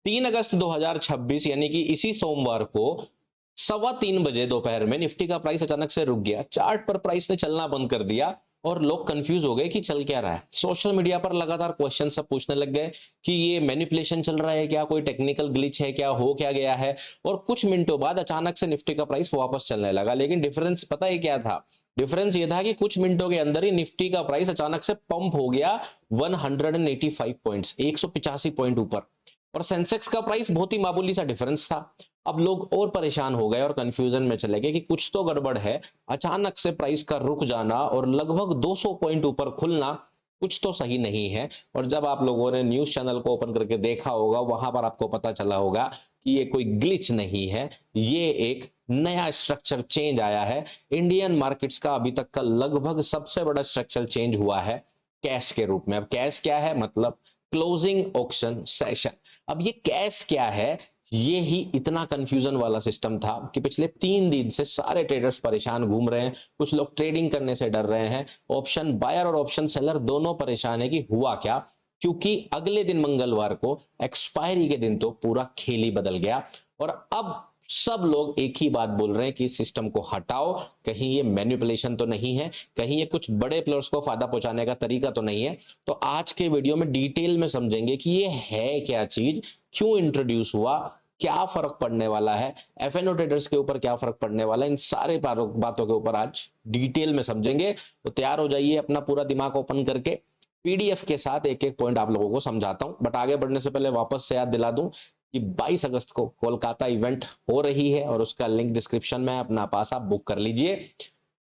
3 अगस्त 2026 यानी कि इसी सोमवार को 3:15 बजे दोपहर में निफ्टी का प्राइस अचानक से रुक गया। चार्ट पर प्राइस ने चलना बंद कर दिया और लोग कंफ्यूज हो गए कि चल क्या रहा है। सोशल मीडिया पर लगातार क्वेश्चन सब पूछने लग गए कि ये मैनिपुलेशन चल रहा है क्या, कोई टेक्निकल ग्लिच है क्या, हो क्या गया है। और कुछ मिनटों बाद अचानक से निफ्टी का प्राइस वापस चलने लगा। लेकिन डिफरेंस पता है क्या था? डिफरेंस ये था कि कुछ मिनटों के अंदर ही निफ्टी का प्राइस अचानक से पंप हो गया 185 पॉइंट्स, 185 पॉइंट ऊपर। और सेंसेक्स का प्राइस बहुत ही मामूली सा डिफरेंस था। अब लोग और परेशान हो गए और कंफ्यूजन में चले गए कि कुछ तो गड़बड़ है। अचानक से प्राइस का रुक जाना और लगभग 200 पॉइंट ऊपर खुलना कुछ तो सही नहीं है। और जब आप लोगों ने न्यूज चैनल को ओपन करके देखा होगा, वहां पर आपको पता चला होगा कि ये कोई ग्लिच नहीं है, ये एक नया स्ट्रक्चर चेंज आया है। इंडियन मार्केट्स का अभी तक का लगभग सबसे बड़ा स्ट्रक्चर चेंज हुआ है कैश के रूप में। अब कैश क्या है? मतलब क्लोजिंग ऑक्शन सेशन। अब ये कैश क्या है, ये ही इतना कंफ्यूजन वाला सिस्टम था कि पिछले 3 दिन से सारे ट्रेडर्स परेशान घूम रहे हैं। कुछ लोग ट्रेडिंग करने से डर रहे हैं। ऑप्शन बायर और ऑप्शन सेलर दोनों परेशान है कि हुआ क्या, क्योंकि अगले दिन मंगलवार को एक्सपायरी के दिन तो पूरा खेल ही बदल गया। और अब सब लोग एक ही बात बोल रहे हैं कि इस सिस्टम को हटाओ, कहीं ये मैनिपुलेशन तो नहीं है, कहीं ये कुछ बड़े प्लेयर्स को फायदा पहुंचाने का तरीका तो नहीं है। तो आज के वीडियो में डिटेल में समझेंगे कि ये है क्या चीज, क्यों इंट्रोड्यूस हुआ, क्या फर्क पड़ने वाला है, एफएनओ ट्रेडर्स के ऊपर क्या फर्क पड़ने वाला है। इन सारे बातों के ऊपर आज डिटेल में समझेंगे। तो तैयार हो जाइए अपना पूरा दिमाग ओपन करके, पीडीएफ के साथ एक एक पॉइंट आप लोगों को समझाता हूं। बट आगे बढ़ने से पहले वापस से याद दिला दूं कि 22 अगस्त को कोलकाता इवेंट हो रही है और उसका लिंक डिस्क्रिप्शन में है, अपना पास आप बुक कर लीजिए।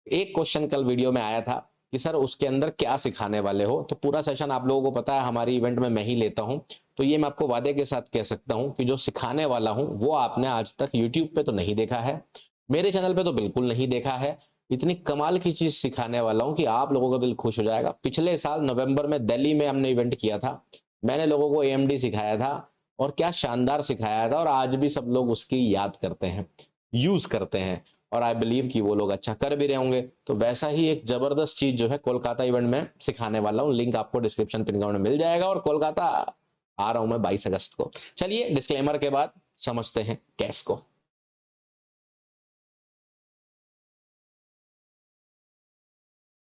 एक क्वेश्चन कल वीडियो में आया था कि सर उसके अंदर क्या सिखाने वाले हो, तो पूरा सेशन आप लोगों को पता है हमारी इवेंट में मैं ही लेता हूं। तो ये मैं आपको वादे के साथ कह सकता हूं कि जो सिखाने वाला हूं वो आपने आज तक यूट्यूब पे तो नहीं देखा है, मेरे चैनल पे तो बिल्कुल नहीं देखा है। इतनी कमाल की चीज सिखाने वाला हूं कि आप लोगों का दिल खुश हो जाएगा। पिछले साल नवंबर में दिल्ली में हमने इवेंट किया था, मैंने लोगों को एएमडी सिखाया था और क्या शानदार सिखाया था। और आज भी सब लोग उसकी याद करते हैं, यूज करते हैं, और आई बिलीव कि वो लोग अच्छा कर भी रहे होंगे। तो वैसा ही एक जबरदस्त चीज जो है कोलकाता इवेंट में सिखाने वाला हूँ, लिंक आपको डिस्क्रिप्शन पिन कमेंट में मिल जाएगा। और कोलकाता आ रहा हूं मैं 22 अगस्त को। चलिए डिस्क्लेमर के बाद समझते हैं कैश को।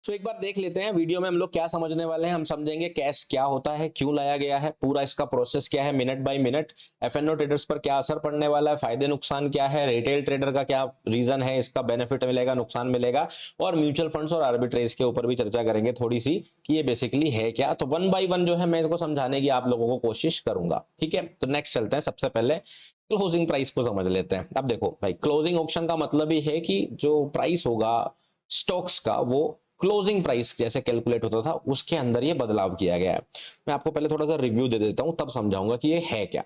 तो एक बार देख लेते हैं वीडियो में हम लोग क्या समझने वाले हैं। हम समझेंगे कैश क्या होता है, क्यों लाया गया है, पूरा इसका प्रोसेस क्या है minute by minute, FNO traders पर क्या असर पड़ने वाला है, फायदे नुकसान क्या है, रिटेल ट्रेडर का क्या रीजन है, इसका बेनिफिट मिलेगा नुकसान मिलेगा, और म्यूचुअल फंड्स और आर्बिट्रेज के ऊपर भी चर्चा करेंगे थोड़ी सी कि ये बेसिकली है क्या। तो 1 बाय 1 जो है मैं इसको समझाने की आप लोगों को कोशिश करूंगा, ठीक है। तो नेक्स्ट चलते हैं, सबसे पहले क्लोजिंग प्राइस को समझ लेते हैं। अब देखो भाई, क्लोजिंग ऑक्शन का मतलब ही है कि जो प्राइस होगा स्टॉक्स का वो क्लोजिंग प्राइस जैसे कैलकुलेट होता था उसके अंदर ये बदलाव किया गया है। मैं आपको पहले थोड़ा सा रिव्यू दे देता हूं, तब समझाऊंगा कि ये है क्या।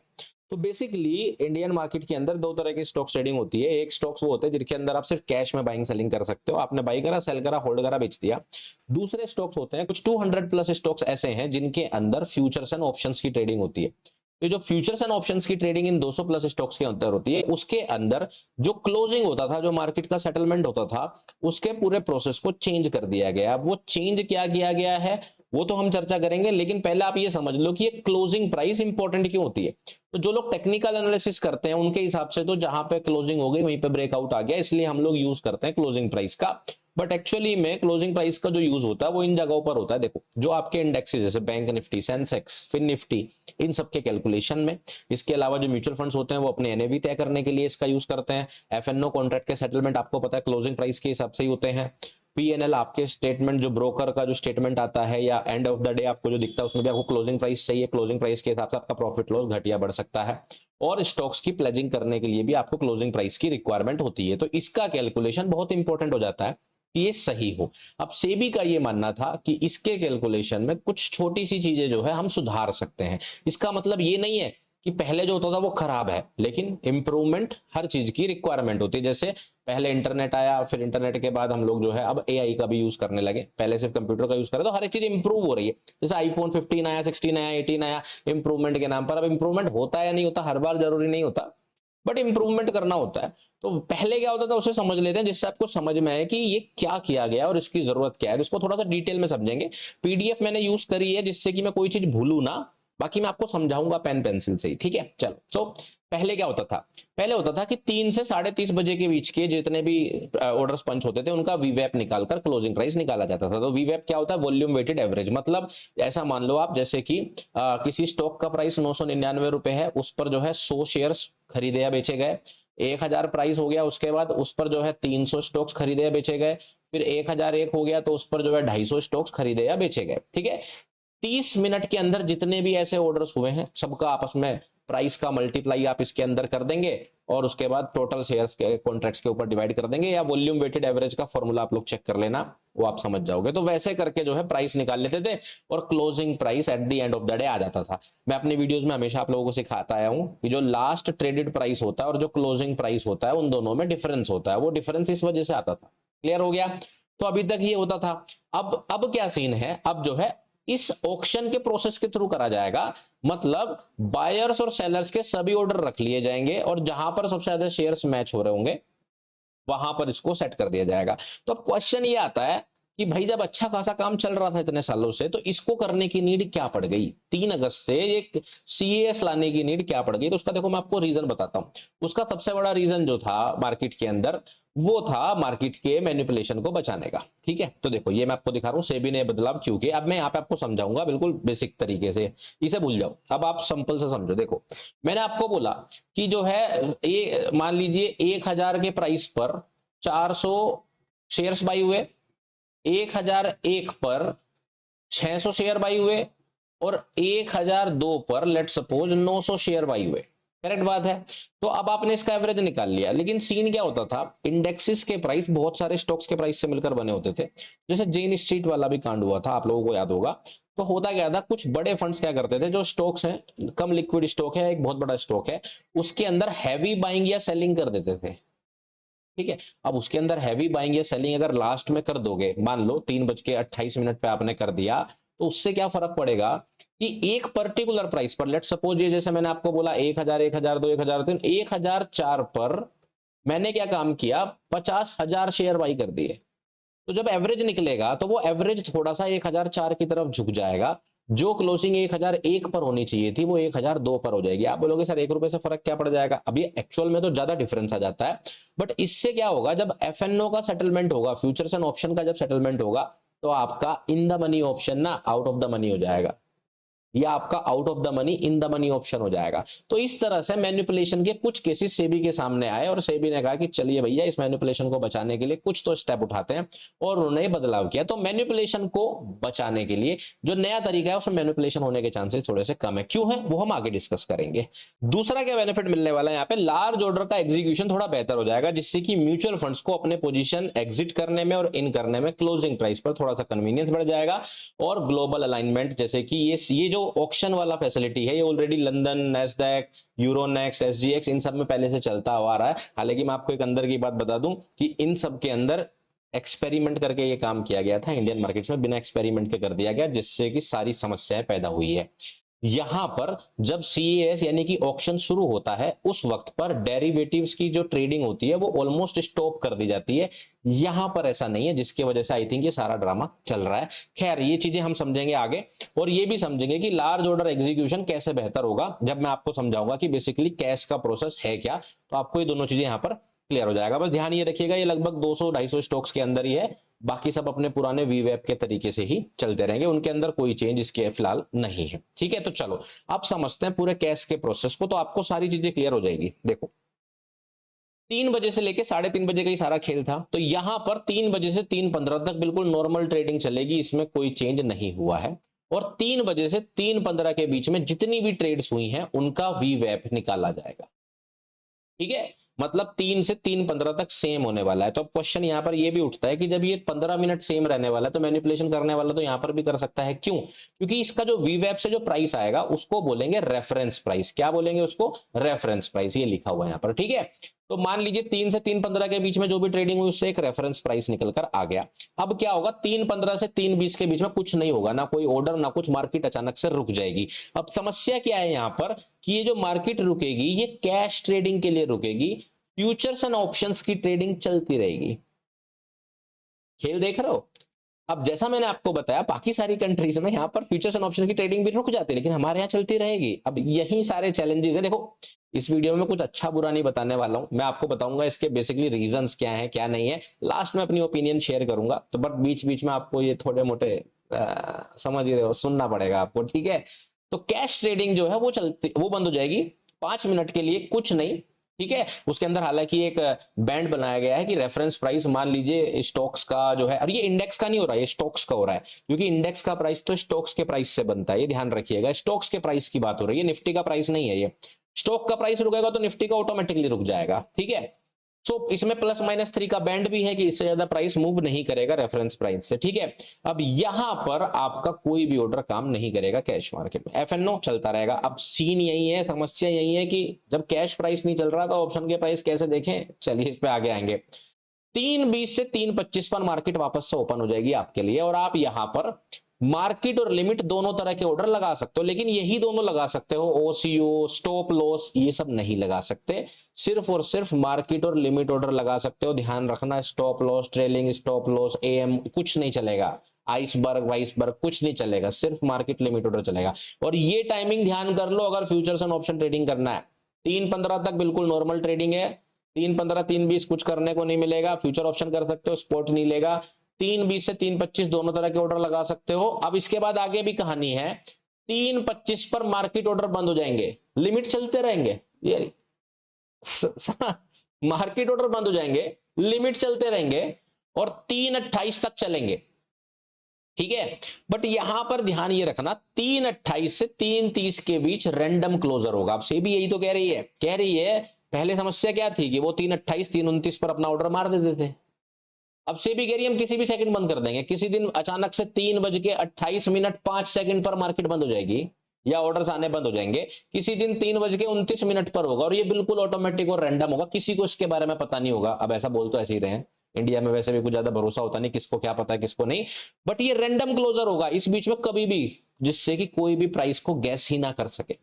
तो बेसिकली इंडियन मार्केट के अंदर 2 तरह की स्टॉक्स ट्रेडिंग होती है। एक स्टॉक्स वो होते हैं जिनके अंदर आप सिर्फ कैश में बाइंग सेलिंग कर सकते हो, आपने बाई करा, सेल करा, होल्ड करा, बेच दिया। दूसरे स्टॉक्स होते हैं कुछ 200 प्लस स्टॉक्स ऐसे हैं जिनके अंदर फ्यूचर्स एंड ऑप्शंस की ट्रेडिंग होती है। ये जो फ्यूचर्स एंड ऑप्शंस की ट्रेडिंग इन 200 प्लस स्टॉक्स के अंदर होती है, उसके अंदर जो क्लोजिंग होता था, जो मार्केट का सेटलमेंट होता था, उसके पूरे प्रोसेस को चेंज कर दिया गया। अब वो चेंज क्या किया गया है वो तो हम चर्चा करेंगे, लेकिन पहले आप ये समझ लो कि ये क्लोजिंग प्राइस इंपॉर्टेंट क्यों होती है। तो जो लोग टेक्निकल एनालिसिस करते हैं उनके हिसाब से तो जहां पे क्लोजिंग हो गई वहीं पे ब्रेकआउट आ गया, इसलिए हम लोग यूज करते हैं क्लोजिंग प्राइस का। बट एक्चुअली में क्लोजिंग प्राइस का जो यूज होता है वो इन जगहों पर होता है। देखो जो आपके इंडेक्सेस जैसे बैंक निफ्टी, सेंसेक्स, फिन निफ्टी, इन सब के कैलकुलेशन में। इसके अलावा जो म्यूचुअल फंड्स होते हैं वो अपने एनएवी तय करने के लिए इसका यूज करते हैं। एफएनओ कॉन्ट्रैक्ट के सेटलमेंट आपको पता है क्लोजिंग प्राइस के हिसाब से ही होते हैं। पीएनएल आपके स्टेटमेंट, जो ब्रोकर का जो स्टेटमेंट आता है या एंड ऑफ द डे आपको जो दिखता है उसमें भी आपको क्लोजिंग प्राइस चाहिए। क्लोजिंग प्राइस के हिसाब से आपका प्रॉफिट लॉस घटिया बढ़ सकता है। और स्टॉक्स की प्लेजिंग करने के लिए भी आपको क्लोजिंग प्राइस की रिक्वायरमेंट होती है। तो इसका कैलकुलेशन बहुत इंपॉर्टेंट हो जाता है कि ये सही हो। अब सेबी का ये मानना था कि इसके कैलकुलेशन में कुछ छोटी सी चीजें जो है हम सुधार सकते हैं। इसका मतलब ये नहीं है कि पहले जो होता था वो खराब है, लेकिन इंप्रूवमेंट हर चीज की रिक्वायरमेंट होती है। जैसे पहले इंटरनेट आया, फिर इंटरनेट के बाद हम लोग जो है अब एआई का भी यूज करने लगे, पहले सिर्फ कंप्यूटर का यूज करें, तो हर एक चीज इंप्रूव हो रही है। जैसे आईफोन 15 आया, 16 आया, 18 आया, इंप्रूवमेंट के नाम पर। अब इंप्रूवमेंट होता है या नहीं होता, हर बार जरूरी नहीं होता, बट इंप्रूवमेंट करना होता है। तो पहले क्या होता था उसे समझ लेते हैं, जिससे आपको समझ में आए कि ये क्या किया गया और इसकी जरूरत क्या है। इसको थोड़ा सा डिटेल में समझेंगे। पीडीएफ मैंने यूज करी है जिससे कि मैं कोई चीज भूलू ना, बाकी मैं आपको समझाऊंगा पेन पेंसिल से ही, ठीक है। चलो, तो पहले क्या होता था, पहले होता था कि 3 से 3:30 बजे के बीच के जितने भी ऑर्डर्स पंच होते थे उनका वीवैप निकालकर क्लोजिंग प्राइस निकाला जाता था। तो वीवैप क्या होता है, वॉल्यूम वेटेड एवरेज। मतलब ऐसा मान लो आप, जैसे कि किसी स्टॉक का प्राइस 999 रुपए है, उस पर जो है 100 शेयर्स खरीदे या बेचे गए। 1000 प्राइस हो गया, उसके बाद उस पर जो है 300 स्टॉक्स खरीदे या बेचे गए। फिर 1001 हो गया तो उस पर जो है 250 स्टॉक्स खरीदे या बेचे गए, ठीक है। 30 मिनट के अंदर जितने भी ऐसे ऑर्डर्स हुए हैं सबका आपस में प्राइस का मल्टीप्लाई आप इसके अंदर कर देंगे और उसके बाद टोटल शेयर्स के कॉन्ट्रैक्ट्स के ऊपर डिवाइड कर देंगे, या वॉल्यूम वेटेड एवरेज का फॉर्मूला आप लोग चेक कर लेना, वो आप समझ जाओगे। तो वैसे करके जो है प्राइस निकाल लेते थे और closing price at the end of the day आ जाता था। मैं अपनी वीडियोस में हमेशा आप लोगों को सिखाता आया हूं कि जो लास्ट ट्रेडेड प्राइस होता है और जो क्लोजिंग प्राइस होता है उन दोनों में डिफरेंस होता है, वो डिफरेंस इस वजह से आता था। क्लियर हो गया। तो अभी तक ये होता था। अब क्या सीन है, अब जो है इस ऑक्शन के प्रोसेस के थ्रू करा जाएगा। मतलब बायर्स और सेलर्स के सभी ऑर्डर रख लिए जाएंगे और जहां पर सबसे ज्यादा शेयर्स मैच हो रहे होंगे वहां पर इसको सेट कर दिया जाएगा। तो अब क्वेश्चन ये आता है कि भाई जब अच्छा खासा काम चल रहा था इतने सालों से, तो इसको करने की नीड क्या पड़ गई, 3 अगस्त से एक सीएएस लाने की नीड क्या पड़ गई। तो उसका देखो मैं आपको रीजन बताता हूं। उसका सबसे बड़ा रीजन जो था मार्केट के अंदर, वो था मार्केट के मैनिपुलेशन को बचाने का, ठीक है। तो देखो ये मैं आपको दिखा रहा हूं सेबी ने बदलाव क्यों किया। अब मैं यहाँ पे आपको समझाऊंगा बिल्कुल बेसिक तरीके से, इसे भूल जाओ, अब आप सिंपल से समझो। देखो मैंने आपको बोला कि जो है ये मान लीजिए 1000 के प्राइस पर 400 शेयर्स बाई हुए, 1001 पर 600 शेयर बाई हुए और 1002 पर लेट सपोज 900 शेयर बाई हुए। करेक्ट बात है। तो अब आपने इसका एवरेज निकाल लिया, लेकिन सीन क्या होता था, इंडेक्सेस के प्राइस बहुत सारे स्टॉक्स के प्राइस से मिलकर बने होते थे। जैसे जेन स्ट्रीट वाला भी कांड हुआ था, आप लोगों को याद होगा। तो होता क्या था, कुछ बड़े फंड्स क्या करते थे, जो स्टॉक्स हैं कम लिक्विड स्टॉक है, एक बहुत बड़ा स्टॉक है, उसके अंदर हैवी बाइंग या सेलिंग कर देते थे, ठीक है। अब उसके अंदर हैवी बाइंग या सेलिंग अगर लास्ट में कर दोगे, मान लो 3:28 पे आपने कर दिया, तो उससे क्या फर्क पड़ेगा कि एक पर्टिकुलर प्राइस पर, लेट सपोज ये जैसे मैंने आपको बोला 1000, 1002, 1003, 1004 पर मैंने क्या काम किया, 50,000 शेयर बाई कर दिए। तो जब एवरेज निकलेगा तो वो एवरेज थोड़ा सा 1004 की तरफ झुक जाएगा। जो क्लोजिंग 1001 पर होनी चाहिए थी वो 1002 पर हो जाएगी। आप बोलोगे सर 1 रुपए से फर्क क्या पड़ जाएगा, अभी एक्चुअल में तो ज्यादा डिफरेंस आ जाता है। बट इससे क्या होगा, जब एफएनओ का सेटलमेंट होगा, फ्यूचर्स एंड ऑप्शन का जब सेटलमेंट होगा, तो आपका इन द मनी ऑप्शन ना आउट ऑफ द मनी हो जाएगा, या आपका out of the money in the money option हो जाएगा। तो इस तरह से मैनिपुलेशन के कुछ केसेस सेबी के सामने आए और सेबी ने कहा कि चलिए भैया इस मैनिपुलेशन को बचाने के लिए कुछ तो स्टेप उठाते हैं, और उन्होंने बदलाव किया। तो मैनिपुलेशन को बचाने के लिए जो नया तरीका है उसमें मैनिपुलेशन होने के चांसेस थोड़े से कम है। क्यों है वो हम आगे डिस्कस करेंगे। दूसरा क्या बेनिफिट मिलने वाला है, यहाँ पे लार्ज ऑर्डर का एग्जीक्यूशन थोड़ा बेहतर हो जाएगा, जिससे कि म्यूचुअल फंड्स को अपने पोजीशन एग्जिट करने में और इन करने में क्लोजिंग प्राइस पर थोड़ा सा कन्वीनियंस बढ़ जाएगा। और ग्लोबल अलाइनमेंट, जैसे कि ये जो ऑक्शन वाला फैसिलिटी है, ये already London, Nasdaq, Euronext, SGX, इन सब में पहले से चलता आ रहा है। हालांकि मैं आपको एक अंदर की बात बता दूं कि इन सब के अंदर एक्सपेरिमेंट करके ये काम किया गया था, इंडियन मार्केट्स में बिना एक्सपेरिमेंट के कर दिया गया, जिससे कि सारी समस्याएं पैदा हुई है। यहां पर जब सीएएस यानी कि ऑक्शन शुरू होता है, उस वक्त पर डेरिवेटिव्स की जो ट्रेडिंग होती है वो ऑलमोस्ट स्टॉप कर दी जाती है। यहां पर ऐसा नहीं है, जिसकी वजह से आई थिंक ये सारा ड्रामा चल रहा है। खैर ये चीजें हम समझेंगे आगे, और ये भी समझेंगे कि लार्ज ऑर्डर एग्जीक्यूशन कैसे बेहतर होगा, जब मैं आपको समझाऊंगा कि बेसिकली कैश का प्रोसेस है क्या। तो आपको ये दोनों चीजें यहां पर क्लियर हो जाएगा। बस ध्यान ये रखिएगा, ये लगभग 200-250 स्टॉक्स के अंदर ही है, बाकी सब अपने पुराने वीवेप के तरीके से ही चलते रहेंगे, उनके अंदर कोई चेंज इसके फिलहाल नहीं है, ठीक है। तो चलो अब समझते हैं पूरे कैश के प्रोसेस को, तो आपको सारी चीजें क्लियर हो जाएगी। देखो 3 बजे से लेके 3:30 बजे का ही सारा खेल था। तो यहां पर 3 बजे से 3:15 तक बिल्कुल नॉर्मल ट्रेडिंग चलेगी, इसमें कोई चेंज नहीं हुआ है। और 3 बजे से 3:15 के बीच में जितनी भी ट्रेड्स हुई हैं उनका वीवेप निकाला जाएगा, ठीक है। मतलब 3 से 3:15 तक सेम होने वाला है। तो अब क्वेश्चन यहां पर यह भी उठता है कि जब ये 15 मिनट सेम रहने वाला है, तो मैनिपुलेशन करने वाला तो यहां पर भी कर सकता है। क्यों? क्योंकि इसका जो वीवेप से जो प्राइस आएगा उसको बोलेंगे रेफरेंस प्राइस। क्या बोलेंगे उसको? Reference price. ये लिखा हुआ है यहां पर, ठीक है। तो मान लीजिए 3 से 3:15 के बीच में जो भी ट्रेडिंग हुई उससे एक रेफरेंस प्राइस निकल कर आ गया। अब क्या होगा, 3:15 से 3:20 के बीच में कुछ नहीं होगा, ना कोई ऑर्डर ना कुछ, मार्केट अचानक से रुक जाएगी। अब समस्या क्या है यहां पर कि ये जो मार्केट रुकेगी ये कैश ट्रेडिंग के लिए रुकेगी, फ्यूचर्स एंड ऑप्शंस की ट्रेडिंग चलती रहेगी। खेल देख रहे हो? अब जैसा मैंने आपको बताया बाकी सारी कंट्रीज में यहाँ पर फ्यूचर्स एंड ऑप्शंस की ट्रेडिंग भी रुक जाती है, लेकिन हमारे यहाँ चलती रहेगी। अब यही सारे चैलेंजेस हैं। देखो इस वीडियो में कुछ अच्छा बुरा नहीं बताने वाला हूं, मैं आपको बताऊंगा इसके बेसिकली रीजंस क्या है क्या नहीं है, लास्ट में अपनी ओपिनियन शेयर करूंगा। तो बट बीच बीच में आपको ये थोड़े मोटे समझ ही रहे हो, सुनना पड़ेगा आपको, ठीक है। तो कैश ट्रेडिंग जो है वो बंद हो जाएगी 5 मिनट के लिए, कुछ नहीं, ठीक है। उसके अंदर हालांकि एक बैंड बनाया गया है कि रेफरेंस प्राइस मान लीजिए स्टॉक्स का जो है, अब ये इंडेक्स का नहीं हो रहा है, ये स्टॉक्स का हो रहा है, क्योंकि इंडेक्स का प्राइस तो स्टॉक्स के प्राइस से बनता है, ये ध्यान रखिएगा। स्टॉक्स के प्राइस की बात हो रही है, निफ्टी का प्राइस नहीं है। ये स्टॉक का प्राइस रुकेगा तो निफ्टी का ऑटोमेटिकली रुक जाएगा, ठीक है। सो इसमें +-3 का बैंड भी है कि इससे ज्यादा प्राइस मूव नहीं करेगा रेफरेंस प्राइस से, ठीक है। अब यहां पर आपका कोई भी ऑर्डर काम नहीं करेगा कैश मार्केट में, एफएनओ चलता रहेगा। अब सीन यही है, समस्या यही है कि जब कैश प्राइस नहीं चल रहा तो ऑप्शन के प्राइस कैसे देखें, चलिए इस पे आगे आएंगे। 3:20 से 3:25 पर मार्केट वापस से ओपन हो जाएगी आपके लिए, और आप यहां पर मार्केट और लिमिट दोनों तरह के ऑर्डर लगा सकते हो, लेकिन यही दोनों लगा सकते हो, ओसीओ, स्टॉप लॉस, ये सब नहीं लगा सकते। सिर्फ और सिर्फ मार्केट और लिमिट ऑर्डर लगा सकते हो। ध्यान रखना, stop loss, trailing stop loss, am कुछ नहीं चलेगा, आइसबर्ग वाइसबर्ग कुछ नहीं चलेगा, सिर्फ मार्केट लिमिट ऑर्डर चलेगा। और ये टाइमिंग ध्यान कर लो, अगर फ्यूचर्स एंड ऑप्शन ट्रेडिंग करना है 3:15 तक बिल्कुल नॉर्मल ट्रेडिंग है। 3:15 3:20 कुछ करने को नहीं मिलेगा, फ्यूचर ऑप्शन कर सकते हो, स्पॉट नहीं लेगा। 3:20 से 3:25 दोनों तरह के ऑर्डर लगा सकते हो। अब इसके बाद आगे भी कहानी है, 3:25 पर मार्केट ऑर्डर बंद हो जाएंगे, लिमिट चलते रहेंगे, ये मार्केट ऑर्डर बंद हो जाएंगे, लिमिट चलते रहेंगे, और 3:28 तक चलेंगे, ठीक है। बट यहां पर ध्यान ये रखना, 3:28 से 3:30 के बीच रैंडम क्लोजर होगा। अब से भी यही तो कह रही है, पहले समस्या क्या थी कि वो 3:28 3:29 पर अपना ऑर्डर मार देते थे। अब से भी कह रही है हम किसी भी सेकंड बंद कर देंगे, किसी दिन अचानक से 3:28 पर मार्केट बंद हो जाएगी, या ऑर्डर्स आने बंद हो जाएंगे। किसी दिन 3:29 पर होगा, और ये बिल्कुल ऑटोमेटिक और रैंडम होगा, किसी को इसके बारे में पता नहीं होगा। अब ऐसा बोल तो ऐसे ही रहे हैं, इंडिया में वैसे भी कुछ ज्यादा भरोसा होता नहीं, किसको क्या पता है किसको नहीं, बट ये रैंडम क्लोजर होगा इस बीच में कभी भी, जिससे कि कोई भी प्राइस को गैस ही ना कर सके।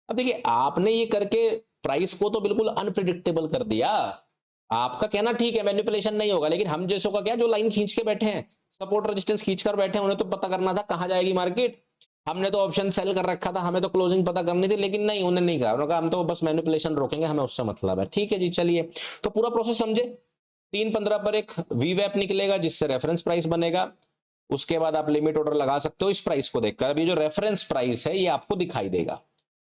अब देखिए आपने ये करके प्राइस को तो बिल्कुल अनप्रिडिक्टेबल कर दिया। आपका कहना ठीक है, मैनिपुलेशन नहीं होगा, लेकिन हम जैसों का क्या, जो लाइन खींच के बैठे हैं, सपोर्ट रेजिस्टेंस खींच कर बैठे हैं, उन्हें तो पता करना था कहां जाएगी मार्केट। हमने तो ऑप्शन सेल कर रखा था, हमें तो क्लोजिंग पता करनी थी, लेकिन नहीं, उन्हें नहीं कहा, उन्होंने कहा हम तो बस मैनिपुलेशन रोकेंगे, हमें उससे मतलब है। ठीक है जी, चलिए तो पूरा प्रोसेस समझे। 3:15 पर एक वीवैप निकलेगा जिससे रेफरेंस प्राइस बनेगा, उसके बाद आप लिमिट ऑर्डर लगा सकते हो इस प्राइस को देखकर। अभी जो रेफरेंस प्राइस है ये आपको दिखाई देगा,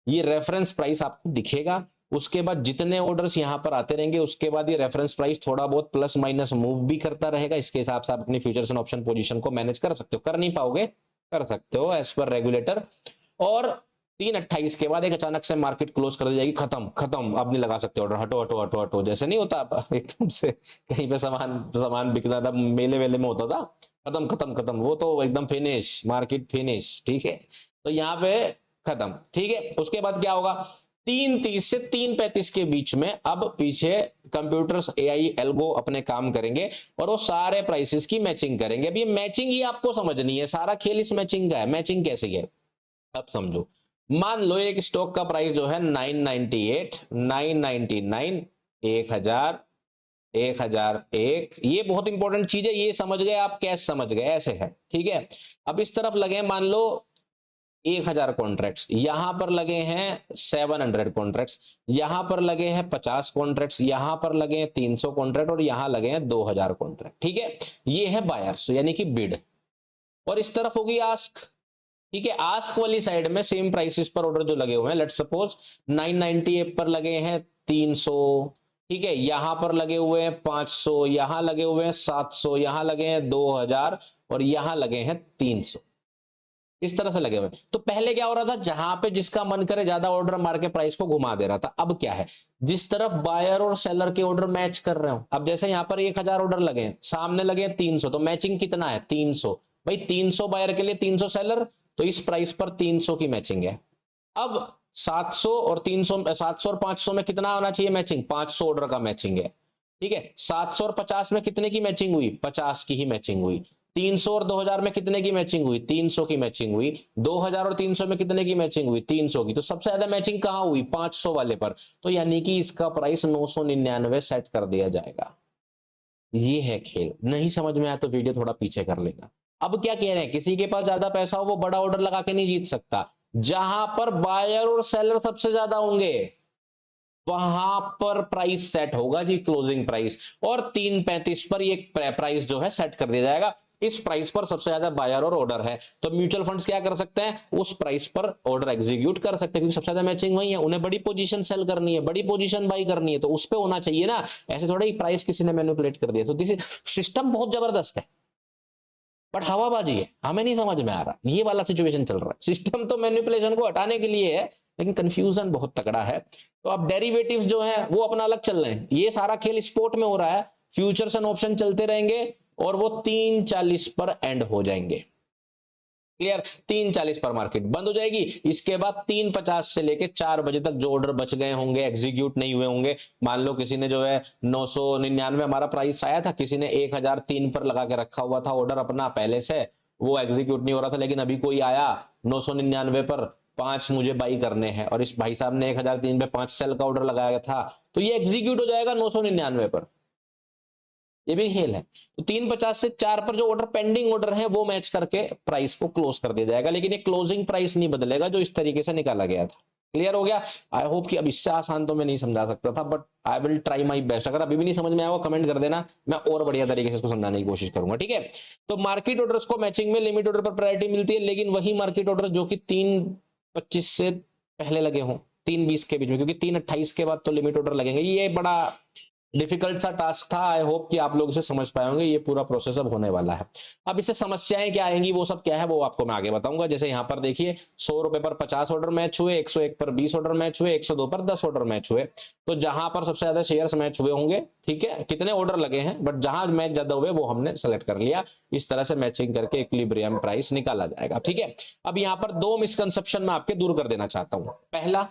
ये रेफरेंस प्राइस आपको दिखेगा। उसके बाद जितने ऑर्डर्स यहां पर आते रहेंगे, उसके बाद ये रेफरेंस प्राइस थोड़ा बहुत प्लस माइनस मूव भी करता रहेगा। इसके हिसाब से आप अपनी फ्यूचर्स एंड ऑप्शन पोजीशन को मैनेज कर सकते हो, कर नहीं पाओगे कर सकते हो एज पर रेगुलेटर। और 3:28 के बाद एक अचानक से मार्केट क्लोज कर दी जाएगी, खत्म खत्म, अब नहीं लगा सकते ऑर्डर, हटो हटो हटो हटो, जैसे नहीं होता एकदम से कहीं पे सामान सामान बिकता था, मेले वेले में होता था, खत्म खत्म खत्म, वो तो एकदम फिनिश, मार्केट फिनिश, ठीक है। तो यहाँ पे खत्म, ठीक है। उसके बाद क्या होगा, 3:30 से 3:35 के बीच में अब पीछे कंप्यूटर्स एआई एल्गो अपने काम करेंगे, और वो सारे प्राइसेस की मैचिंग करेंगे। अब ये मैचिंग ही आपको समझनी है, सारा खेल इस मैचिंग का है। मैचिंग कैसे है अब समझो। मान लो एक स्टॉक का प्राइस जो है 998, 999, 1000, 1001, ये बहुत इंपॉर्टेंट चीज है, ये समझ गए आप, कैश समझ गए, ऐसे है, ठीक है। अब इस तरफ लगे मान लो 1000 कॉन्ट्रैक्ट्स, यहां पर लगे हैं 700 कॉन्ट्रैक्ट्स, यहां पर लगे हैं 50 कॉन्ट्रैक्ट्स, यहां पर लगे हैं 300 कॉन्ट्रैक्ट, और यहां लगे हैं 2000 कॉन्ट्रैक्ट, ठीक है। ये है बायर्स यानी कि बिड, और इस तरफ होगी आस्क, ठीक है। आस्क वाली साइड में सेम प्राइसेस पर ऑर्डर जो लगे हुए हैं, लेट्स सपोज 998 पर लगे हैं 300, ठीक है, यहां पर लगे हुए हैं 500, यहां लगे हुए हैं 700, यहां लगे हैं 2000, और यहां लगे हैं 300, इस तरह से लगे हुए। तो पहले क्या हो रहा था, जहां पे जिसका मन करे ज्यादा ऑर्डर मार के प्राइस को घुमा दे रहा था। अब क्या है, जिस तरफ बायर और सेलर के ऑर्डर मैच कर रहे हो, अब जैसे यहां पर 1000 ऑर्डर लगे हैं, सामने लगे 300, तो मैचिंग कितना है 300, भाई 300 बायर के लिए 300 सेलर, तो इस प्राइस पर 300 की मैचिंग है। अब 700 और 300, 700 और 500 में कितना होना चाहिए मैचिंग, 500 ऑर्डर का मैचिंग है, ठीक है। 700 और 50 में कितने की मैचिंग हुई, 50 की ही मैचिंग हुई। 300 और 2000 में कितने की मैचिंग हुई, 300 की मैचिंग हुई। 2000 और 300 में कितने की मैचिंग हुई, 300 की। तो सबसे ज्यादा मैचिंग कहां हुई, 500 वाले पर, तो यानी कि इसका प्राइस 999 सेट कर दिया जाएगा। ये है खेल। नहीं समझ में आया तो वीडियो थोड़ा पीछे कर लेना। अब क्या कह रहे हैं, किसी के पास ज्यादा पैसा हो वो बड़ा ऑर्डर लगा के नहीं जीत सकता। जहां पर बायर और सेलर सबसे ज्यादा होंगे वहां पर प्राइस सेट होगा जी, क्लोजिंग प्राइस, और 3.35 पर ये प्राइस जो है सेट कर दिया जाएगा। इस प्राइस पर सबसे ज्यादा बायर और ऑर्डर है, तो म्यूचुअल फंड्स क्या कर सकते हैं, उस प्राइस पर ऑर्डर एग्जीक्यूट कर सकते हैं, क्योंकि सबसे ज्यादा मैचिंग वही है, उन्हें बड़ी पोजीशन सेल करनी है, बड़ी पोजीशन बाई करनी है, तो उस पे होना चाहिए ना। ऐसे थोड़ा ही प्राइस किसी ने मैनिपुलेट कर दिया। तो दिस सिस्टम बहुत जबरदस्त है, बट हवाबाजी है, हमें नहीं समझ में आ रहा, ये वाला सिचुएशन चल रहा है। सिस्टम तो मैनिपुलेशन को हटाने के लिए है, लेकिन कंफ्यूजन बहुत तगड़ा है। तो अब डेरिवेटिव्स जो है वो अपना अलग चल रहे हैं, ये सारा खेल स्पोर्ट में हो रहा है, फ्यूचर्स एंड ऑप्शन चलते रहेंगे और वो 3:40 पर एंड हो जाएंगे। क्लियर, 3:40 पर मार्केट बंद हो जाएगी। इसके बाद 3:50 से लेके 4 बजे तक जो ऑर्डर बच गए होंगे, एग्जीक्यूट नहीं हुए होंगे, मान लो किसी ने जो है 999 हमारा प्राइस आया था, किसी ने 1003 पर लगा के रखा हुआ था ऑर्डर अपना पहले से, वो एग्जीक्यूट नहीं हो रहा था, लेकिन अभी कोई आया 999 पर 5 मुझे बाई करने हैं, और इस भाई साहब ने 1003 पे 5 सेल का ऑर्डर लगाया था, तो ये एग्जीक्यूट हो जाएगा 999 पर। ये भी खेल है। तो 3:50 से 4 पर जो ऑर्डर पेंडिंग ऑर्डर है वो मैच करके प्राइस को क्लोज कर दिया जाएगा, लेकिन ये क्लोजिंग प्राइस नहीं बदलेगा जो इस तरीके से निकाला गया था। क्लियर हो गया? आई होप कि अब इससे आसान तो मैं नहीं समझा सकता था, but I will try my best. अगर अभी भी नहीं समझ में आया कमेंट कर देना, मैं और बढ़िया तरीके से इसको समझाने की कोशिश करूंगा, ठीक है। तो मार्केट ऑर्डर्स को मैचिंग में लिमिट ऑर्डर पर प्रायोरिटी मिलती है, लेकिन वही मार्केट ऑर्डर जो कि 3:25 से पहले लगे हों, 3:20 के बीच में, क्योंकि 3:28 के बाद तो लिमिट ऑर्डर लगेंगे। ये बड़ा डिफिकल्ट सा टास्क था, आई होप कि आप लोग इसे समझ पाए होंगे। ये पूरा प्रोसेस अब होने वाला है। अब इससे समस्याएं क्या आएंगी, वो सब क्या है वो आपको मैं आगे बताऊंगा। जैसे यहां पर देखिए 100 रुपए पर 50 ऑर्डर मैच हुए, 101 पर 20 ऑर्डर मैच हुए, 102 पर 10 ऑर्डर मैच हुए। तो जहां पर सबसे ज्यादा शेयर्स मैच हुए होंगे, ठीक है, कितने ऑर्डर लगे हैं, बट जहां मैच ज्यादा हुए वो हमने सेलेक्ट कर लिया। इस तरह से मैचिंग करके इक्विलिब्रियम प्राइस निकाला जाएगा, ठीक है। अब यहां पर 2 मिसकंसेप्शन मैं आपके दूर कर देना चाहता हूं। पहला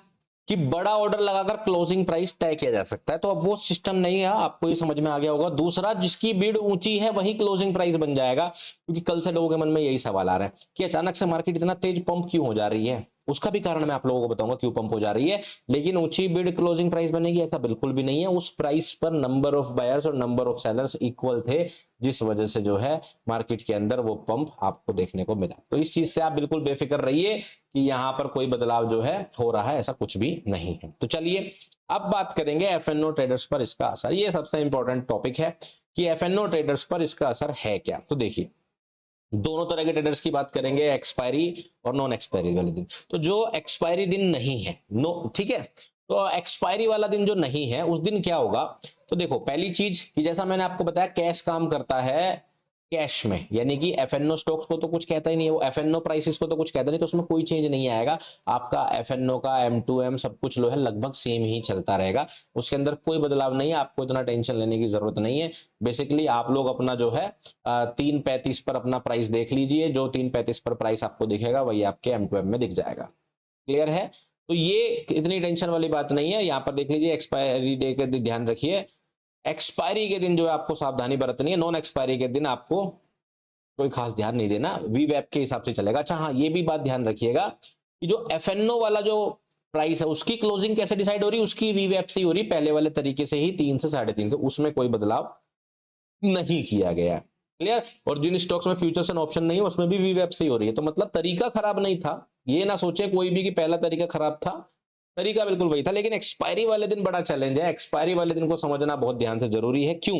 कि बड़ा ऑर्डर लगाकर क्लोजिंग प्राइस तय किया जा सकता है, तो अब वो सिस्टम नहीं है, आपको ये समझ में आ गया होगा। दूसरा, जिसकी बिड ऊंची है वही क्लोजिंग प्राइस बन जाएगा, क्योंकि कल से लोगों के मन में यही सवाल आ रहा है कि अचानक से मार्केट इतना तेज पंप क्यों हो जा रही है। उसका भी कारण मैं आप लोगों को बताऊंगा क्यों पंप हो जा रही है, लेकिन ऊंची बिड क्लोजिंग प्राइस बनेगी ऐसा बिल्कुल भी नहीं है। उस प्राइस पर नंबर ऑफ बायर्स और नंबर ऑफ सेलर्स इक्वल थे, जिस वजह से जो है मार्केट के अंदर वो पंप आपको देखने को मिला। तो इस चीज से आप बिल्कुल बेफिक्र रहिए कि यहां पर कोई बदलाव जो है हो रहा है, ऐसा कुछ भी नहीं है। तो चलिए अब बात करेंगे एफएनओ ट्रेडर्स पर इसका असर। ये सबसे इंपॉर्टेंट टॉपिक है कि एफएनओ ट्रेडर्स पर इसका असर है क्या। तो देखिए दोनों तरह के ट्रेडर्स की बात करेंगे, एक्सपायरी और नॉन एक्सपायरी वाले दिन। तो जो एक्सपायरी दिन नहीं है, नो, ठीक है, तो एक्सपायरी वाला दिन जो नहीं है उस दिन क्या होगा। तो देखो पहली चीज कि जैसा मैंने आपको बताया कैश काम करता है कैश में, यानी कि एफएनओ स्टॉक्स को तो कुछ कहता ही नहीं है, वो एफएनओ प्राइसेस को तो कुछ कहता नहीं, तो उसमें कोई चेंज नहीं आएगा। आपका एफएनओ का M2M सब कुछ जो है लगभग सेम ही चलता रहेगा, उसके अंदर कोई बदलाव नहीं है, आपको इतना टेंशन लेने की जरूरत नहीं है। बेसिकली आप लोग अपना जो है 3:35 पर अपना प्राइस देख लीजिए, जो 3:35 पर प्राइस आपको दिखेगा वही आपके M2M में दिख जाएगा। क्लियर है? तो ये इतनी टेंशन वाली बात नहीं है। यहाँ पर देख लीजिए एक्सपायरी डे का ध्यान रखिए, एक्सपायरी के दिन जो है आपको सावधानी बरतनी है, नॉन एक्सपायरी के दिन आपको कोई खास ध्यान नहीं देना, वीवैप के हिसाब से चलेगा। अच्छा हाँ, ये भी बात ध्यान रखिएगा कि जो एफएनओ वाला जो प्राइस है उसकी क्लोजिंग कैसे डिसाइड हो रही है, उसकी वीवैप से ही हो रही, पहले वाले तरीके से ही 3 से 3.5 से, उसमें कोई बदलाव नहीं किया गया। क्लियर? और जिन स्टॉक्स में फ्यूचर्स एंड ऑप्शन नहीं है उसमें भी वीवैप से ही हो रही है। तो मतलब तरीका खराब नहीं था, ये ना सोचे कोई भी कि पहला तरीका खराब था, तरीका बिल्कुल वही था। लेकिन एक्सपायरी वाले दिन बड़ा चैलेंज है, एक्सपायरी वाले दिन को समझना बहुत ध्यान से जरूरी है। क्यों?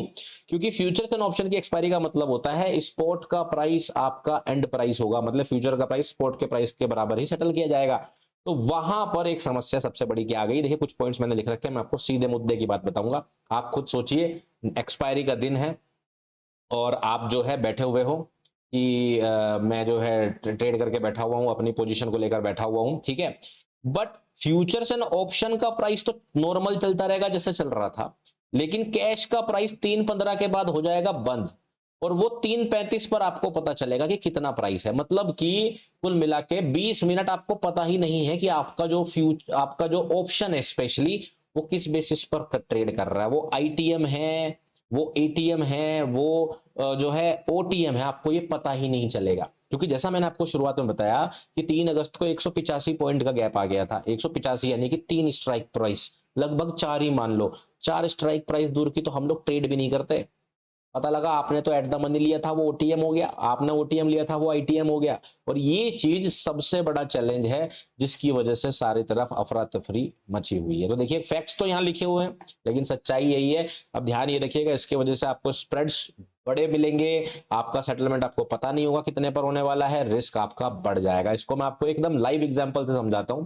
क्योंकि फ्यूचर्स एंड ऑप्शन की एक्सपायरी का मतलब होता है स्पॉट का प्राइस आपका एंड प्राइस होगा, मतलब फ्यूचर का प्राइस स्पॉट के प्राइस के बराबर ही सेटल किया जाएगा। तो वहां पर एक समस्या सबसे बड़ी क्या आ गई, देखिए कुछ पॉइंट्स मैंने लिख रखे हैं, मैं आपको सीधे मुद्दे की बात बताऊंगा। आप खुद सोचिए, एक्सपायरी का दिन है और आप जो है बैठे हुए हो कि मैं जो है ट्रेड करके बैठा हुआ हूं, अपनी पोजीशन को लेकर बैठा हुआ हूं, ठीक है, बट फ्यूचर्स एंड ऑप्शन का प्राइस तो नॉर्मल चलता रहेगा जैसे चल रहा था, लेकिन कैश का प्राइस 3:15 के बाद हो जाएगा बंद, और वो 3:35 पर आपको पता चलेगा कि कितना प्राइस है। मतलब कि कुल मिला के 20 मिनट आपको पता ही नहीं है कि आपका जो ऑप्शन है स्पेशली वो किस बेसिस पर ट्रेड कर रहा है, वो आईटीएम है, वो एटीएम है, वो जो है ओटीएम है, आपको ये पता ही नहीं चलेगा। क्योंकि जैसा मैंने आपको शुरुआत में बताया कि 3 अगस्त को 185 पॉइंट का गैप आ गया था, 185 यानी कि 3 स्ट्राइक प्राइस, लगभग 4 ही मान लो, 4 स्ट्राइक प्राइस दूर की तो हम लोग ट्रेड भी नहीं करते। पता लगा आपने तो एट द मनी लिया था, वो ओटीएम हो गया, आपने ओटीएम लिया था, वो आईटीएम हो गया। और ये चीज सबसे बड़ा चैलेंज है जिसकी वजह से सारी तरफ अफरा तफरी मची हुई है। तो देखिए फैक्ट्स तो यहाँ लिखे हुए हैं, लेकिन सच्चाई यही है। अब ध्यान ये रखिएगा, इसकी वजह से आपको स्प्रेड्स बड़े मिलेंगे, आपका सेटलमेंट आपको पता नहीं होगा कितने पर होने वाला है, रिस्क आपका बढ़ जाएगा। इसको मैं आपको एकदम लाइव एग्जांपल से समझाता हूं।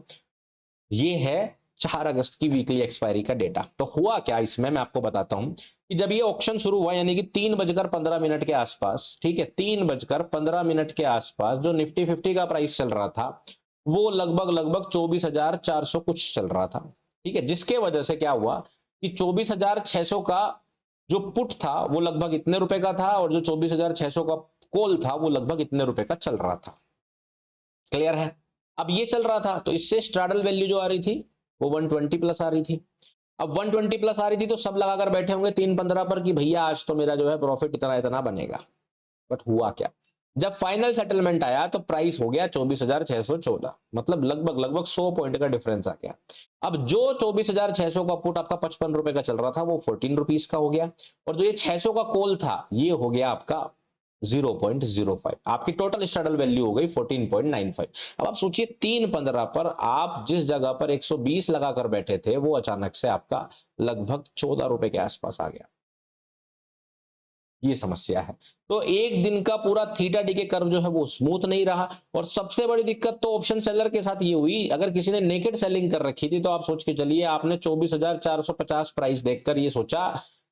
ये है 4 अगस्त की वीकली एक्सपायरी का डेटा। तो हुआ क्या इसमें, मैं आपको बताता हूं कि जब ये ऑक्शन शुरू हुआ, यानी कि 3:15 के आसपास, ठीक है, 3:15 के आसपास जो निफ्टी 50 का प्राइस चल रहा था वो लगभग लगभग 24,400 कुछ चल रहा था, ठीक है। जिसके वजह से क्या हुआ कि 24,600 का जो पुट था वो लगभग इतने रुपए का था, और जो 24,600 का कॉल था वो लगभग इतने रुपए का चल रहा था। क्लियर है? अब ये चल रहा था तो इससे स्ट्राडल वैल्यू जो आ रही थी वो 120 प्लस आ रही थी। अब 120 प्लस आ रही थी तो सब लगाकर बैठे होंगे 3:15 पर कि भैया आज तो मेरा जो है प्रॉफिट इतना इतना बनेगा। बट हुआ क्या, जब फाइनल सेटलमेंट आया तो प्राइस हो गया 24,614, मतलब लगभग लगभग 100 पॉइंट का डिफरेंस आ गया। अब जो 24,600 का पुट आपका 55 रुपए का चल रहा था वो 14 रुपीज का हो गया, और जो ये 600 का कॉल था ये हो गया आपका 0.05। आपकी टोटल स्ट्रैडल वैल्यू हो गई 14.95। अब आप सोचिए 3:15 पर आप जिस जगह पर 120 लगाकर बैठे थे वो अचानक से आपका लगभग 14 रुपए के आसपास आ गया। ये समस्या है। तो एक दिन का पूरा थीटा डी के कर्व जो है वो स्मूथ नहीं रहा। और सबसे बड़ी दिक्कत तो ऑप्शन सेलर के साथ ये हुई, अगर किसी ने नेकेड सेलिंग कर रखी थी तो आप सोच के चलिए, आपने 24,450 प्राइस देखकर ये सोचा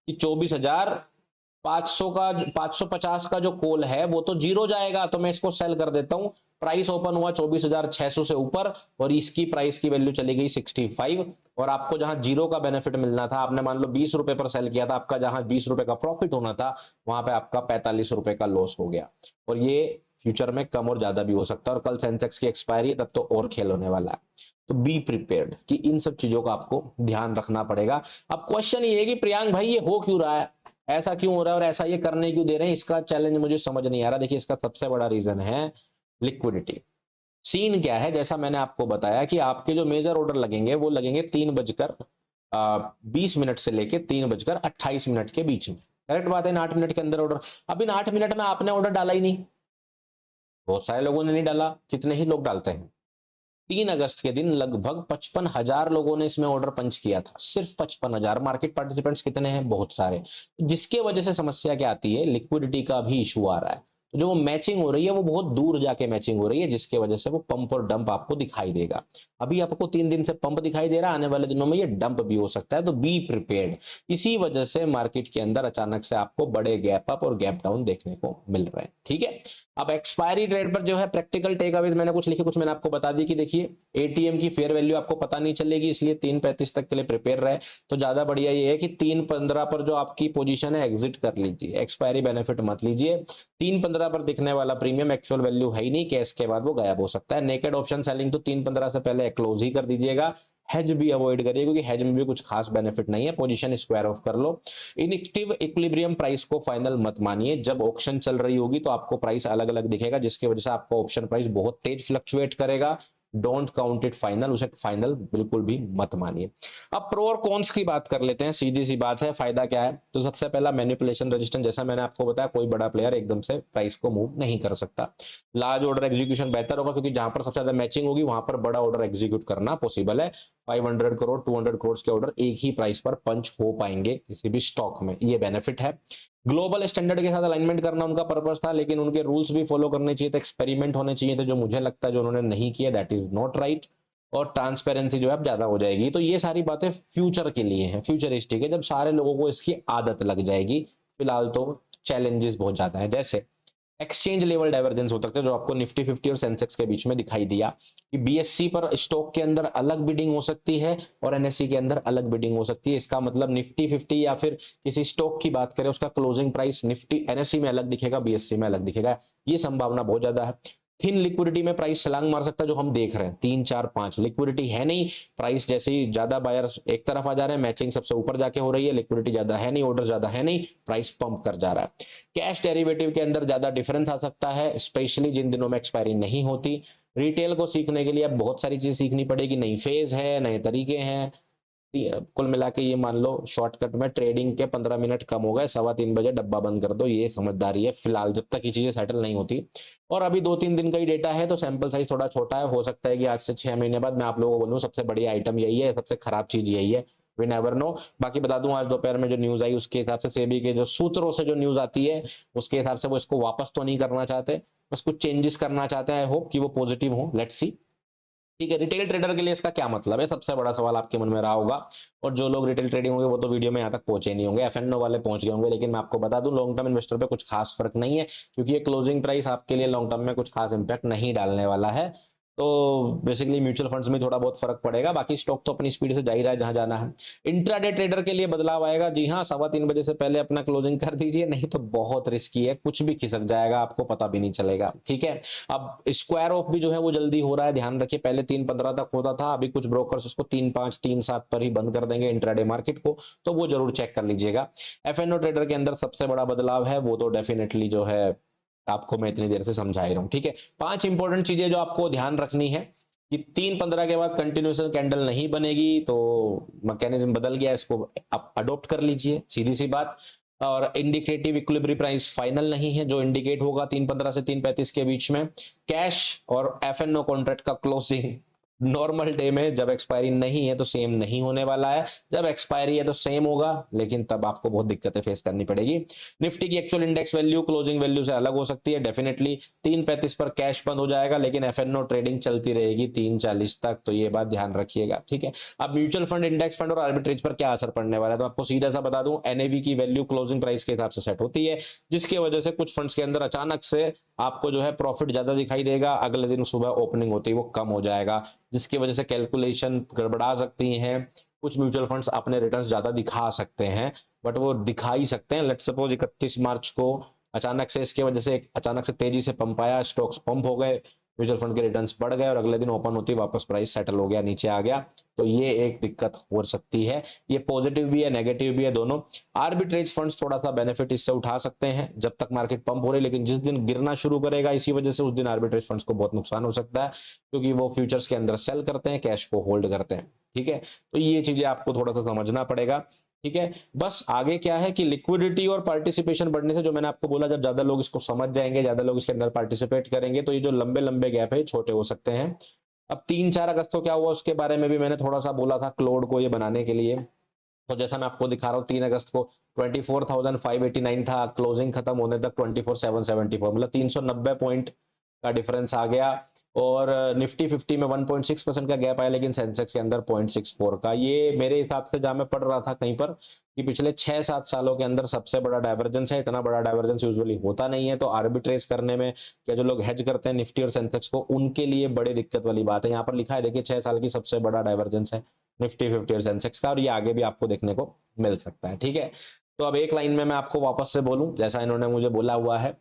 कि 24,500 का 550 का जो कॉल है वो तो जीरो जाएगा, तो मैं इसको सेल कर देता हूं। प्राइस ओपन हुआ 24,600 से ऊपर और इसकी प्राइस की वैल्यू चली गई 65, और आपको जहां जीरो का बेनिफिट मिलना था, आपने मान लो 20 रुपए पर सेल किया था, आपका जहां 20 रुपए का प्रॉफिट होना था वहां पे आपका 45 रुपए का लॉस हो गया। और ये फ्यूचर में कम और ज्यादा भी हो सकता है, और कल सेंसेक्स की एक्सपायरी है तब तो और खेल होने वाला है। तो बी प्रिपेयर्ड कि इन सब चीजों का आपको ध्यान रखना पड़ेगा। अब क्वेश्चन ये है कि प्रियांक भाई ये हो क्यों रहा है, ऐसा क्यों हो रहा है और ऐसा ये करने क्यों दे रहे हैं, इसका चैलेंज मुझे समझ नहीं आ रहा। देखिए इसका सबसे बड़ा रीजन है लिक्विडिटी। सीन क्या है, जैसा मैंने आपको बताया कि आपके जो मेजर ऑर्डर लगेंगे वो लगेंगे 3:20 से लेके 3:28 के बीच में। करेक्ट बात है, इन 8 मिनट के अंदर ऑर्डर। अब इन 8 मिनट में आपने ऑर्डर डाला ही नहीं, बहुत सारे लोगों ने नहीं डाला। कितने ही लोग डालते हैं? 3 अगस्त के दिन लगभग 55,000 लोगों ने इसमें ऑर्डर पंच किया था, सिर्फ 55,000। मार्केट पार्टिसिपेंट्स कितने हैं? बहुत सारे। जिसके वजह से समस्या क्या आती है, लिक्विडिटी का भी इशू आ रहा है। तो जो वो मैचिंग हो रही है वो बहुत दूर जाके मैचिंग हो रही है, जिसके वजह से वो पंप और डंप आपको दिखाई देगा। अभी आपको 3 दिन से पंप दिखाई दे रहा है, आने वाले दिनों में ये डंप भी हो सकता है। तो बी प्रिपेयर्ड। इसी वजह से मार्केट के अंदर अचानक से आपको बड़े गैप अप और गैप डाउन देखने को मिल रहे हैं, ठीक है। अब एक्सपायरी डेट पर जो है प्रैक्टिकल टेक अवेज मैंने कुछ लिखे, कुछ मैंने आपको बता दी कि देखिए एटीएम की फेयर वैल्यू आपको पता नहीं चलेगी, इसलिए 3:35 तक के लिए प्रिपेयर रहे तो ज्यादा बढ़िया ये है कि 3:15 पर जो आपकी पोजीशन है एग्जिट कर लीजिए, एक्सपायरी बेनिफिट मत लीजिए। 3:15 पर दिखने वाला प्रीमियम एक्चुअल वैल्यू है ही नहीं, कैश के बाद वो गायब हो सकता है। नेकेड ऑप्शन सेलिंग तो 3:15 से पहले क्लोज ही कर दीजिएगा। हेज भी अवॉइड करिए क्योंकि हेज में भी कुछ खास बेनिफिट नहीं है, पोजीशन स्क्वायर ऑफ कर लो। इनएक्टिव इक्विलिब्रियम प्राइस को फाइनल मत मानिए, जब ऑक्शन चल रही होगी तो आपको प्राइस अलग अलग दिखेगा, जिसकी वजह से आपका ऑप्शन प्राइस बहुत तेज फ्लक्चुएट करेगा। डोंट काउंट इट फाइनल, उसे फाइनल बिल्कुल भी मत मानिए। अब प्रो और कॉन्स की बात कर लेते हैं, सीधी सी बात है। फायदा क्या है, तो सबसे पहला मैनिपुलेशन रेजिस्टेंस, जैसा मैंने आपको बताया कोई बड़ा प्लेयर एकदम से प्राइस को मूव नहीं कर सकता। लार्ज ऑर्डर एग्जीक्यूशन बेहतर होगा क्योंकि जहां पर सबसे ज्यादा मैचिंग होगी वहां पर बड़ा ऑर्डर एग्जीक्यूट करना पॉसिबल है। 500 करोड़ 200 करोड़ के ऑर्डर एक ही प्राइस पर पंच हो पाएंगे किसी भी स्टॉक में, ये बेनिफिट है। ग्लोबल स्टैंडर्ड के साथ अलाइनमेंट करना उनका पर्पस था, लेकिन उनके रूल्स भी फॉलो करने चाहिए थे, एक्सपेरिमेंट होने चाहिए थे, जो मुझे लगता है जो उन्होंने नहीं किया, दैट इज नॉट राइट। और ट्रांसपेरेंसी जो है अब ज्यादा हो जाएगी। तो ये सारी बातें फ्यूचर के लिए हैं, फ्यूचरिस्टिक है, जब सारे लोगों को इसकी आदत लग जाएगी। फिलहाल तो चैलेंजेस बहुत ज्यादा है, जैसे एक्सचेंज लेवल डाइवर्जेंस हो सकता है, जो आपको निफ्टी 50 और सेंसेक्स के बीच में दिखाई दिया कि बीएससी पर स्टॉक के अंदर अलग बिडिंग हो सकती है और एनएससी के अंदर अलग बिडिंग हो सकती है। इसका मतलब निफ्टी 50 या फिर किसी स्टॉक की बात करें, उसका क्लोजिंग प्राइस निफ्टी एनएससी में अलग दिखेगा, बीएससी में अलग दिखेगा। ये संभावना बहुत ज्यादा है। थिन लिक्विडिटी में प्राइस छलांग मार सकता है, जो हम देख रहे हैं 3 4 5 लिक्विडिटी है नहीं, प्राइस जैसे ही ज्यादा बायर्स एक तरफ आ जा रहे हैं, मैचिंग सबसे ऊपर जाके हो रही है, लिक्विडिटी ज्यादा है नहीं, ऑर्डर ज्यादा है नहीं, प्राइस पंप कर जा रहा है। कैश डेरिवेटिव के अंदर ज्यादा डिफरेंस आ सकता है, स्पेशली जिन दिनों में एक्सपायरी नहीं होती। रिटेल को सीखने के लिए अब बहुत सारी चीज सीखनी पड़ेगी, नई फेज है, नए तरीके हैं। कुल मिला के ये मान लो शॉर्टकट में ट्रेडिंग के 15 मिनट कम हो गए, 3:15 डब्बा बंद कर दो, ये समझदारी है फिलहाल जब तक ये चीजें सेटल नहीं होती। और अभी 2-3 दिन का ही डेटा है तो सैंपल साइज थोड़ा छोटा है, हो सकता है कि आज से 6 महीने बाद मैं आप लोगों को बोलूँ सबसे बढ़िया आइटम यही है, सबसे खराब चीज यही है, वी नेवर नो। बाकी बता दूं आज दोपहर में जो न्यूज आई उसके हिसाब से सेबी के जो सूत्रों से जो न्यूज आती है उसके हिसाब से वो इसको वापस तो नहीं करना चाहते, बस कुछ चेंजेस करना चाहते हैं। आई होप कि वो पॉजिटिव हो, लेट्स सी। ठीक है, रिटेल ट्रेडर के लिए इसका क्या मतलब है, सबसे बड़ा सवाल आपके मन में रहा होगा। और जो लोग रिटेल ट्रेडिंग होंगे वो तो वीडियो में यहाँ तक पहुंचे नहीं होंगे, एफएनओ वाले पहुंच गए होंगे, लेकिन मैं आपको बता दूं लॉन्ग टर्म इन्वेस्टर पे कुछ खास फर्क नहीं है, क्योंकि ये क्लोजिंग प्राइस आपके लिए लॉन्ग टर्म में कुछ खास इंपैक्ट नहीं डालने वाला है। तो बेसिकली म्यूचुअल फंड्स में थोड़ा बहुत फर्क पड़ेगा, बाकी स्टॉक तो अपनी स्पीड से जा ही रहा है जहां जाना है। इंट्राडे ट्रेडर के लिए बदलाव आएगा, जी हाँ, 3:15 से पहले अपना क्लोजिंग कर दीजिए, नहीं तो बहुत रिस्की है, कुछ भी खिसक जाएगा, आपको पता भी नहीं चलेगा। ठीक है, अब स्क्वायर ऑफ भी जो है वो जल्दी हो रहा है, ध्यान रखिए, पहले 3:15 तक होता था, अभी कुछ ब्रोकर्स उसको 3:05 3:07 पर ही बंद कर देंगे इंट्राडे मार्केट को, तो वो जरूर चेक कर लीजिएगा। एफएनओ ट्रेडर के अंदर सबसे बड़ा बदलाव है वो तो डेफिनेटली जो है आपको मैं इतनी देर से समझा ही रहा हूं। ठीक है, 5 इंपॉर्टेंट चीजें जो आपको ध्यान रखनी है कि 3:15 के बाद कंटिन्यूएशन कैंडल नहीं बनेगी, तो मैकेनिज्म बदल गया, इसको आप अडॉप्ट कर लीजिए, सीधी सी बात। और इंडिकेटिव इक्विलिब्रियम प्राइस फाइनल नहीं है, जो इंडिकेट होगा 3:15 से 3:35 के बीच में। कैश और एफएनओ कॉन्ट्रैक्ट का क्लोजिंग नॉर्मल डे में जब एक्सपायरी नहीं है तो सेम नहीं होने वाला है, जब एक्सपायरी है तो सेम होगा, लेकिन तब आपको बहुत दिक्कतें फेस करनी पड़ेगी। निफ्टी की actual index value closing value से अलग हो सकती है, डेफिनेटली 3:35 पर कैश बंद हो जाएगा, लेकिन एफएनओ ट्रेडिंग चलती रहेगी 3:40 तक, तो ये बात ध्यान रखिएगा। ठीक है, अब म्यूचुअल फंड, इंडेक्स फंड और आर्बिट्रेज पर क्या असर पड़ने वाला है, तो आपको सीधा सा बता दूं, एनएवी की वैल्यू क्लोजिंग प्राइस के हिसाब से सेट होती है, जिसकी वजह से कुछ फंड्स के अंदर अचानक से आपको जो है प्रॉफिट ज्यादा दिखाई देगा, अगले दिन सुबह ओपनिंग होती है वो कम हो जाएगा, जिसकी वजह से कैलकुलेशन गड़बड़ा सकती हैं। कुछ म्यूचुअल फंड्स अपने रिटर्न्स ज्यादा दिखा सकते हैं, बट वो दिखा ही सकते हैं। लेट्स सपोज 31 मार्च को अचानक से इसके वजह से अचानक से तेजी से पंप आया, स्टॉक्स पंप हो गए, म्यूचुअल फंड के रिटर्न्स बढ़ गए और अगले दिन ओपन होती वापस प्राइस सेटल हो गया, नीचे आ गया, तो ये एक दिक्कत हो सकती है। ये पॉजिटिव भी है नेगेटिव भी है दोनों। आर्बिट्रेज फंड्स थोड़ा सा बेनिफिट इससे उठा सकते हैं जब तक मार्केट पंप हो रही, लेकिन जिस दिन गिरना शुरू करेगा इसी वजह से उस दिन आर्बिट्रेज फंड्स को बहुत नुकसान हो सकता है, क्योंकि वो फ्यूचर्स के अंदर सेल करते हैं, कैश को होल्ड करते हैं। ठीक है, तो ये चीजें आपको थोड़ा सा समझना पड़ेगा। ठीक है, बस आगे क्या है कि लिक्विडिटी और पार्टिसिपेशन बढ़ने से, जो मैंने आपको बोला, जब ज्यादा लोग इसको समझ जाएंगे, ज्यादा लोग इसके अंदर पार्टिसिपेट करेंगे, तो ये जो लंबे लंबे गैप है छोटे हो सकते हैं। अब 3-4 अगस्त को क्या हुआ उसके बारे में भी मैंने थोड़ा सा बोला था, क्लोड को ये बनाने के लिए, तो जैसा मैं आपको दिखा रहा हूँ 3 अगस्त को 24,589 था, क्लोजिंग खत्म होने तक 24,774, मतलब 390 पॉइंट का डिफरेंस आ गया। और निफ्टी 50 में 1.6% का गैप आया, लेकिन सेंसेक्स के अंदर 0.64 का। ये मेरे हिसाब से जहां मैं पढ़ रहा था कहीं पर कि पिछले 6-7 सालों के अंदर सबसे बड़ा डाइवर्जेंस है, इतना बड़ा डाइवर्जेंस यूजुअली होता नहीं है, तो आर्बिट्रेज करने में क्या जो लोग हेज करते हैं निफ्टी और सेंसेक्स को, उनके लिए बड़ी दिक्कत वाली बात है। यहाँ पर लिखा है देखिए 6 साल की सबसे बड़ा डाइवर्जेंस है निफ्टी 50 और सेंसेक्स का, और ये आगे भी आपको देखने को मिल सकता है। ठीक है, तो अब एक लाइन में मैं आपको वापस से बोलूं जैसा इन्होंने मुझे बोला हुआ है,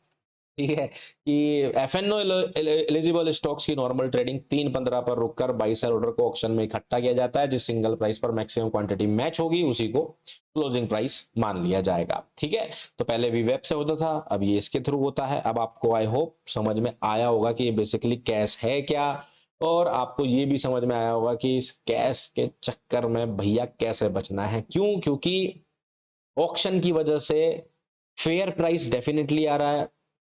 ठीक है, कि एफएनओ एलिजिबल स्टॉक्स की नॉर्मल ट्रेडिंग 3:15 पर रुककर बाई सेल ऑर्डर को ऑक्शन में इकट्ठा किया जाता है, जिस सिंगल प्राइस पर मैक्सिमम क्वांटिटी मैच होगी उसी को क्लोजिंग प्राइस मान लिया जाएगा। ठीक है, तो पहले वीवेब से होता था, अब ये इसके थ्रू होता है। अब आपको आई होप समझ में आया होगा कि ये बेसिकली कैश है क्या, और आपको ये भी समझ में आया होगा कि इस कैश के चक्कर में भैया कैसे बचना है। क्यों? क्योंकि ऑक्शन की वजह से फेयर प्राइस डेफिनेटली आ रहा है।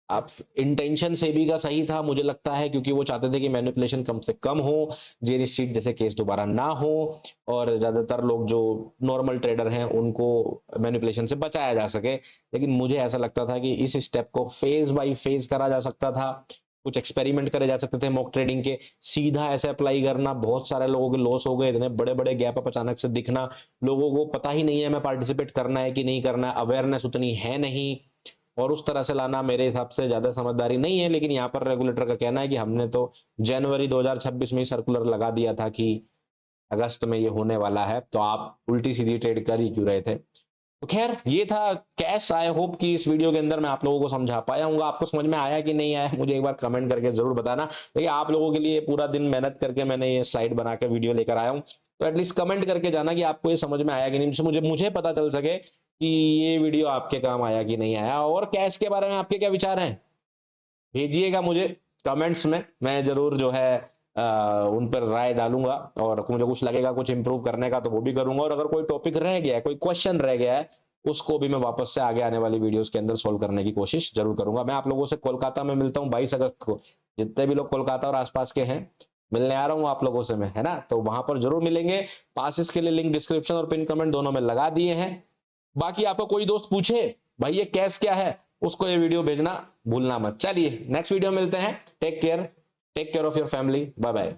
आप इंटेंशन सेबी का सही था मुझे लगता है, क्योंकि वो चाहते थे कि मैनिपुलेशन कम से कम हो, जेरी स्ट्रीट जैसे केस दोबारा ना हो, और ज्यादातर लोग जो नॉर्मल ट्रेडर हैं उनको मैनिपुलेशन से बचाया जा सके। लेकिन मुझे ऐसा लगता था कि इस स्टेप को फेज बाय फेज करा जा सकता था, कुछ एक्सपेरिमेंट करे जा सकते थे मॉक ट्रेडिंग के, सीधा ऐसे अप्लाई करना, बहुत सारे लोगों के लॉस हो गए, इतने बड़े बड़े गैप अप अचानक से दिखना, लोगों को पता ही नहीं है मैं पार्टिसिपेट करना है कि नहीं करना है, अवेयरनेस उतनी है नहीं, और उस तरह से लाना मेरे हिसाब से ज्यादा समझदारी नहीं है। लेकिन यहाँ पर रेगुलेटर का कहना है कि हमने तो जनवरी 2026 में ही सर्कुलर लगा दिया था कि अगस्त में ये होने वाला है, तो आप उल्टी सीधी ट्रेड कर ही क्यों रहे थे। तो खैर ये था कैश। आई होप कि इस वीडियो के अंदर मैं आप लोगों को समझा पाया हूँ। आपको समझ में आया कि नहीं आया मुझे एक बार कमेंट करके जरूर बताना। देखिए आप लोगों के लिए पूरा दिन मेहनत करके मैंने ये स्लाइड बना के वीडियो लेकर आया हूँ, तो एटलीस्ट कमेंट करके जाना कि आपको ये समझ में आया कि नहीं, मुझे पता चल सके कि ये वीडियो आपके काम आया कि नहीं आया। और कैश के बारे में आपके क्या विचार हैं भेजिएगा मुझे कमेंट्स में, मैं जरूर जो है उन पर राय डालूंगा, और मुझे कुछ लगेगा कुछ इंप्रूव करने का तो वो भी करूंगा, और अगर कोई टॉपिक रह गया है, कोई क्वेश्चन रह गया है, उसको भी मैं वापस से आगे आने वाली वीडियोस के अंदर सोल्व करने की कोशिश जरूर करूंगा। मैं आप लोगों से कोलकाता में मिलता हूँ 22 अगस्त को। जितने भी लोग कोलकाता और आसपास के हैं, मिलने आ रहा हूँ आप लोगों से मैं, है ना, तो वहां पर जरूर मिलेंगे। पासिस के लिए लिंक डिस्क्रिप्शन और पिन कमेंट दोनों में लगा दिए हैं। बाकी आपका कोई दोस्त पूछे भाई ये कैश क्या है, उसको ये वीडियो भेजना भूलना मत। चलिए नेक्स्ट वीडियो मिलते हैं। Take care of your family. Bye bye.